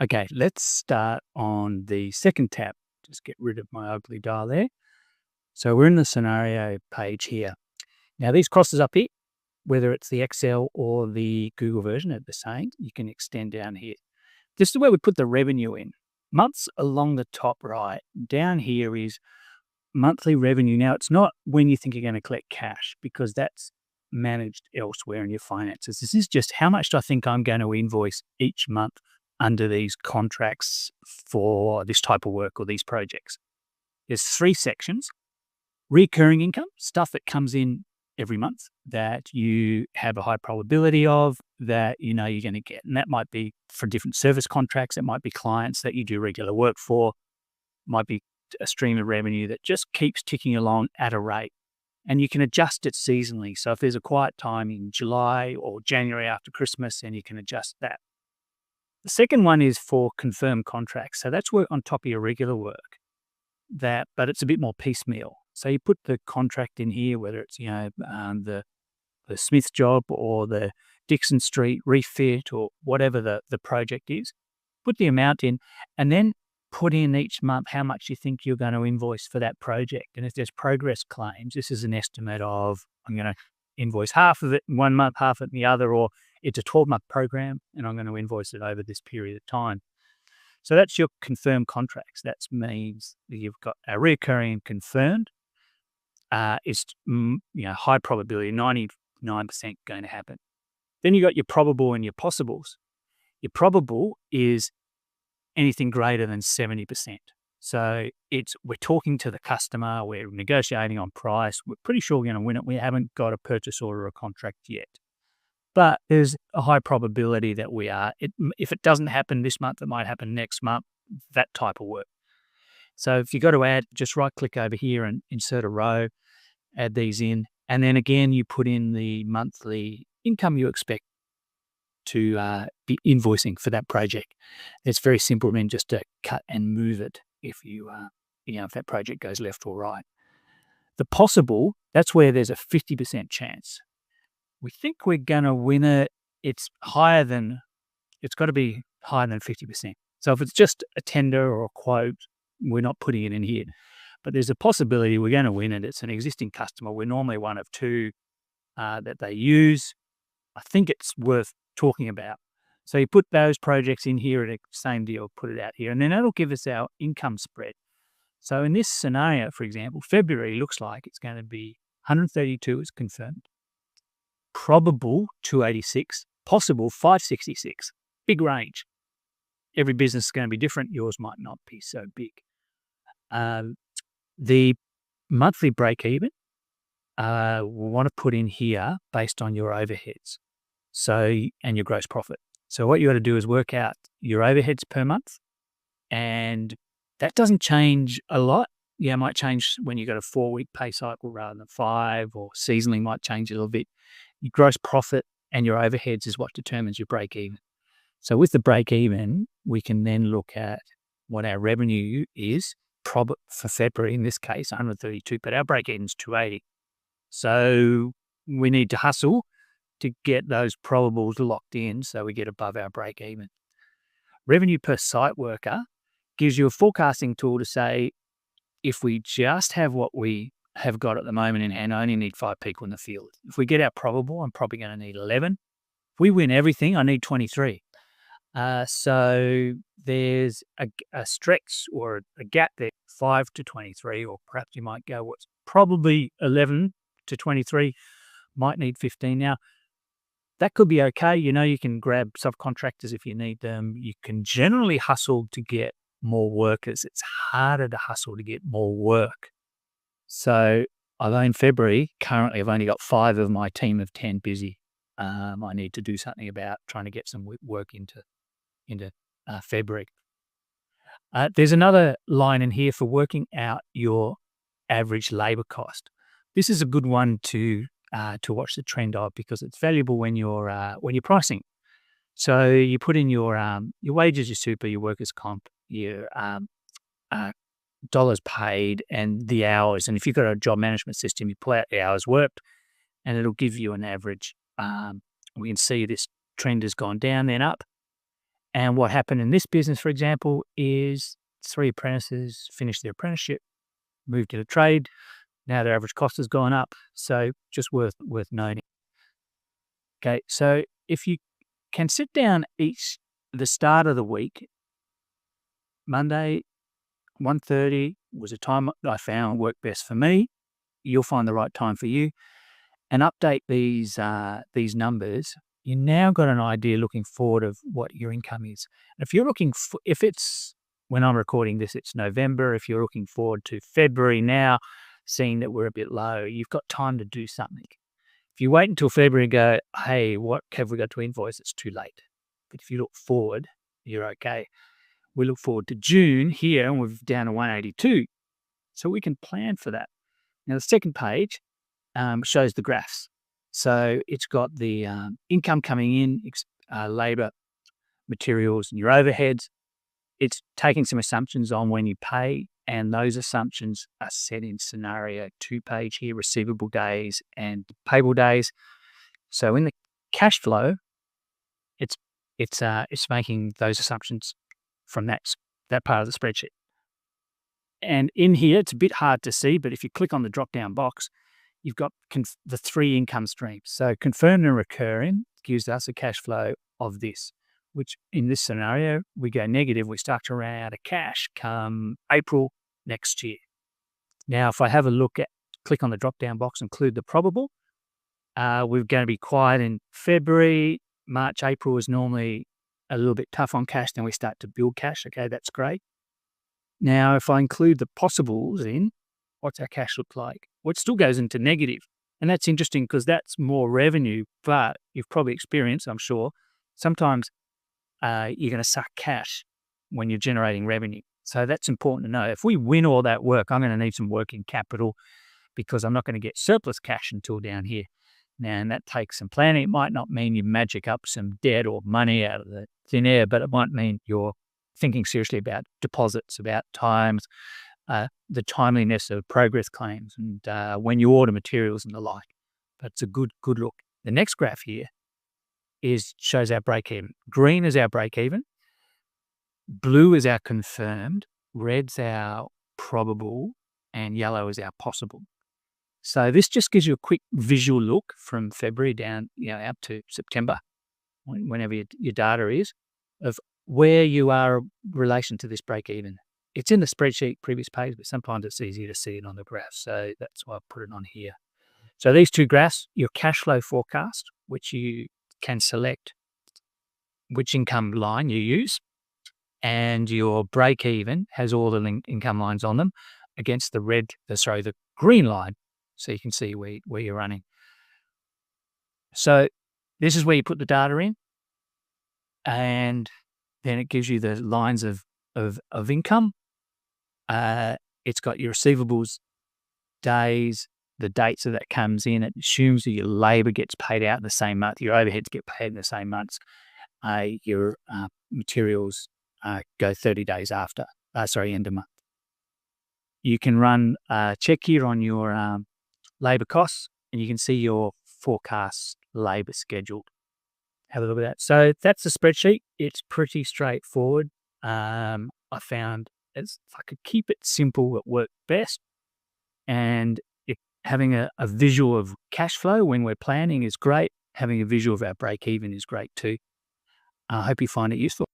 Okay, let's start on the second tab. Just get rid of my ugly dial there. So we're in the scenario page here. Now these crosses up here, whether it's the Excel or the Google version of the same, you can extend down here. This is where we put the revenue in. Months along the top right. Down here is monthly revenue. Now it's not when you think you're going to collect cash because that's managed elsewhere in your finances. This is just how much do I think I'm going to invoice each month under these contracts for this type of work or these projects. There's three sections. Recurring income, stuff that comes in every month that you have a high probability of that you know you're going to get. And that might be for different service contracts. It might be clients that you do regular work for. It might be a stream of revenue that just keeps ticking along at a rate. And you can adjust it seasonally. So if there's a quiet time in July or January after Christmas, then you can adjust that. The second one is for confirmed contracts. So that's work on top of your regular work, but it's a bit more piecemeal. So you put the contract in here, whether it's the Smith job or the Dixon Street refit or whatever the project is. Put the amount in, and then put in each month how much you think you're going to invoice for that project. And if there's progress claims, this is an estimate of I'm going to invoice half of it in 1 month, half of it in the other, or it's a 12-month program and I'm going to invoice it over this period of time. So that's your confirmed contracts. That means that you've got a recurring confirmed. Is high probability, 99% going to happen. Then you got your probable and your possibles. Your probable is anything greater than 70%. So we're talking to the customer, we're negotiating on price, we're pretty sure we're going to win it. We haven't got a purchase order or a contract yet. But there's a high probability that we are. If it doesn't happen this month, it might happen next month, that type of work. So if you got to add, just right-click over here and insert a row, add these in. And then again, you put in the monthly income you expect to be invoicing for that project. It's very simple then just to cut and move it if if that project goes left or right. The possible, that's where there's a 50% chance. We think we're going to win it. It's got to be higher than 50%. So if it's just a tender or a quote, we're not putting it in here. But there's a possibility we're going to win it. It's an existing customer. We're normally one of two that they use. I think it's worth talking about. So you put those projects in here at the same deal, put it out here, and then that'll give us our income spread. So in this scenario, for example, February looks like it's going to be 132 is confirmed, probable 286, possible 566. Big range. Every business is going to be different. Yours might not be so big. The monthly break even, we want to put in here based on your overheads. And your gross profit. So what you got to do is work out your overheads per month, and that doesn't change a lot. Yeah, it might change when you got a 4-week pay cycle rather than 5, or seasonally might change a little bit. Your gross profit and your overheads is what determines your break even. So with the break even, we can then look at what our revenue is for February, in this case, 132, but our break even is 280. So we need to hustle to get those probables locked in so we get above our break even. Revenue per site worker gives you a forecasting tool to say, if we just have what we have got at the moment in hand, I only need 5 people in the field. If we get our probable, I'm probably going to need 11. If we win everything, I need 23. So there's a stretch or a gap there, 5 to 23, or perhaps you might go what's probably 11 to 23, might need 15. Now, that could be okay. You can grab subcontractors if you need them. You can generally hustle to get more workers. It's harder to hustle to get more work. So although in February, currently I've only got 5 of my team of 10 busy. I need to do something about trying to get some work into February. There's another line in here for working out your average labor cost. This is a good one to watch the trend of, because it's valuable when you're pricing. So you put in your wages, your super, your workers' comp, your dollars paid, and the hours. And if you've got a job management system, you pull out the hours worked, and it'll give you an average. We can see this trend has gone down, then up. And what happened in this business, for example, is 3 apprentices finished their apprenticeship, moved to the trade. Now their average cost has gone up. So just worth noting. Okay, so if you can sit down the start of the week, Monday, 1:30 was a time I found worked best for me. You'll find the right time for you, and update these numbers. You now got an idea looking forward of what your income is. If you're looking for, if it's when I'm recording this, it's November. If you're looking forward to February now, seeing that we're a bit low, you've got time to do something. If you wait until February and go, hey, what have we got to invoice? It's too late. But if you look forward, you're okay. We look forward to June here, and we're down to 182. So we can plan for that. Now, the second page shows the graphs. So it's got the income coming in, labour, materials, and your overheads. It's taking some assumptions on when you pay, and those assumptions are set in scenario 2 page here, receivable days and payable days. So in the cash flow, it's making those assumptions from that part of the spreadsheet. And in here, it's a bit hard to see, but if you click on the drop-down box, you've got the 3 income streams. So confirmed and recurring gives us a cash flow of this, which in this scenario, we go negative. We start to run out of cash come April next year. Now, if I have a look click on the drop-down box, include the probable, we're going to be quiet in February. March, April is normally a little bit tough on cash. Then we start to build cash. Okay, that's great. Now, if I include the possibles in, what's our cash look like? Well, it still goes into negative. And that's interesting because that's more revenue, but you've probably experienced, I'm sure, sometimes you're going to suck cash when you're generating revenue. So that's important to know. If we win all that work, I'm going to need some working capital because I'm not going to get surplus cash until down here. Now, and that takes some planning. It might not mean you magic up some debt or money out of the thin air, but it might mean you're thinking seriously about deposits, about times, the timeliness of progress claims, and when you order materials and the like. But it's a good look. The next graph here shows our break even. Green is our break even. Blue is our confirmed. Red's our probable, and yellow is our possible. So this just gives you a quick visual look from February down, out to September, whenever your data is, of where you are in relation to this break even. It's in the spreadsheet previous page, but sometimes it's easier to see it on the graph. So that's why I put it on here. So these 2 graphs, your cash flow forecast, which you can select which income line you use, and your break even has all the income lines on them against the green line. So you can see where you're running. So this is where you put the data in, and then it gives you the lines of income. It's got your receivables days, the dates that comes in. It assumes that your labour gets paid out in the same month, your overheads get paid in the same months, your materials go 30 days after, end of month. You can run a check here on your labour costs, and you can see your forecast labour scheduled. Have a look at that. So that's the spreadsheet. It's pretty straightforward. I found if I could keep it simple, it worked best. And having a visual of cash flow when we're planning is great. Having a visual of our break even is great too. I hope you find it useful.